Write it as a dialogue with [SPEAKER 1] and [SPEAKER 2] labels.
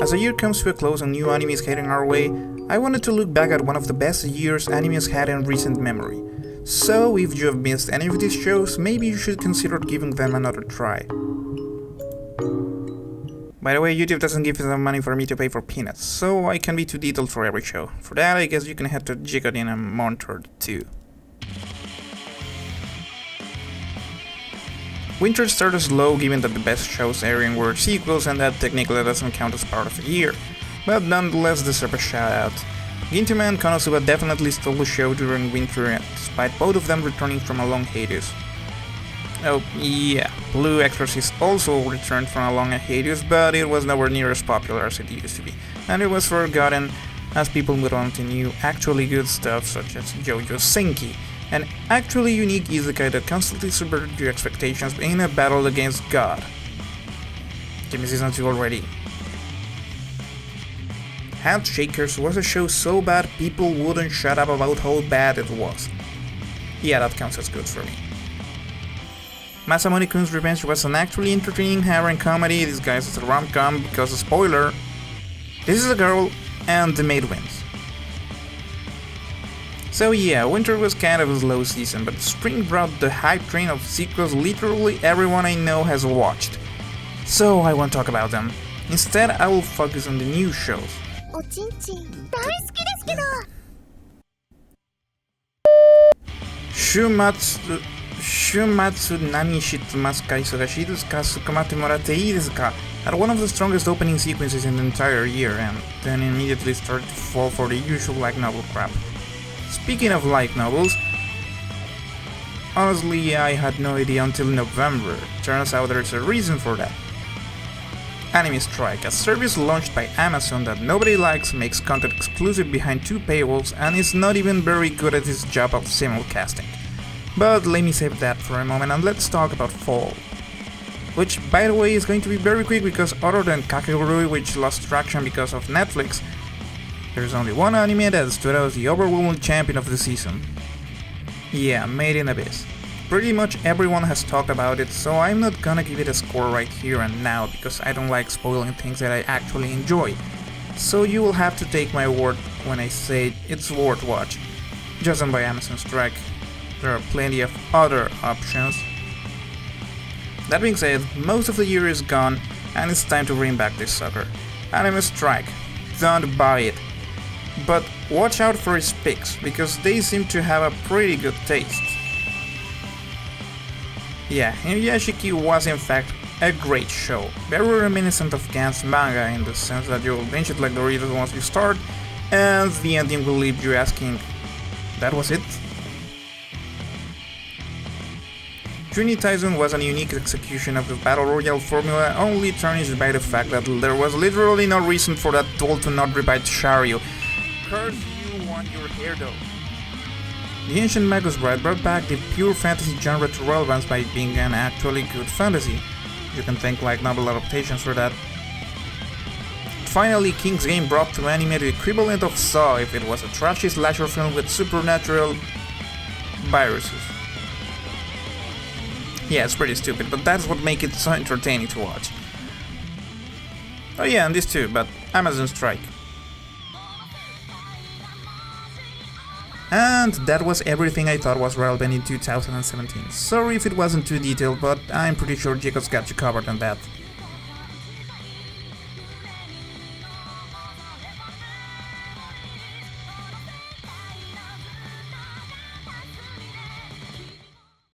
[SPEAKER 1] As the year comes to a close and new anime is heading our way, I wanted to look back at one of the best years anime has had in recent memory. So if you have missed any of these shows, maybe you should consider giving them another try. By the way, YouTube doesn't give enough money for me to pay for peanuts, so I can be too detailed for every show. For that, I guess you can have to jig it in a month or two. Winter started slow given that the best shows airing were sequels and that technically doesn't count as part of the year, but nonetheless deserve a shout out. Gintama and Konosuba definitely stole the show during winter, despite both of them returning from a long hiatus. Oh yeah, Blue Exorcist also returned from a long hiatus, but it was nowhere near as popular as it used to be, and it was forgotten as people moved on to new, actually good stuff such as JoJo Senki, an actually unique isekai that constantly subverted your expectations in a battle against God. Give me season 2 already. Handshakers was a show so bad people wouldn't shut up about how bad it was. Yeah, that counts as good for me. Masamune-kun's Revenge was an actually entertaining harem comedy disguised as a rom-com because, spoiler, this is a girl and the maid wins. So yeah, winter was kind of a slow season, but spring brought the hype train of sequels literally everyone I know has watched. So I won't talk about them. Instead, I will focus on the new shows. Shumatsu nani shitemasu ka isagashi desu ka sukumate moratte ii desu ka had one of the strongest opening sequences in the entire year, and then immediately started to fall for the usual light novel crap. Speaking of light novels, honestly I had no idea until November. Turns out there's a reason for that. Anime Strike, a service launched by Amazon that nobody likes, makes content exclusive behind 2 paywalls and is not even very good at its job of simulcasting. But let me save that for a moment and let's talk about Fall. Which, by the way, is going to be very quick because other than Kakegurui, which lost traction because of Netflix, there's only one anime that stood out as the overwhelming champion of the season. Yeah, Made in Abyss. Pretty much everyone has talked about it, so I'm not gonna give it a score right here and now because I don't like spoiling things that I actually enjoy. So you will have to take my word when I say it's worth watching. Chosen by Amazon Strike. There are plenty of other options. That being said, most of the year is gone and it's time to bring back this sucker. Anime Strike. Don't buy it. But watch out for its pics, because they seem to have a pretty good taste. Yeah, Inuyashiki was in fact a great show, very reminiscent of Gantz manga in the sense that you'll binge it like Doritos once you start, and the ending will leave you asking, that was it? Juni Taizun was a unique execution of the Battle Royale formula, only tarnished by the fact that there was literally no reason for that doll to not revive Sharyu. Curse you want your hair though. The Ancient Magus Bride brought back the pure fantasy genre to relevance by being an actually good fantasy. You can thank light novel adaptations for that. Finally, King's Game brought to anime the equivalent of Saw if it was a trashy slasher film with supernatural viruses. Yeah, it's pretty stupid, but that's what makes it so entertaining to watch. Oh yeah, and this too, but Amazon Strike. And that was everything I thought was relevant in 2017. Sorry if it wasn't too detailed, but I'm pretty sure Jacob's got you covered on that.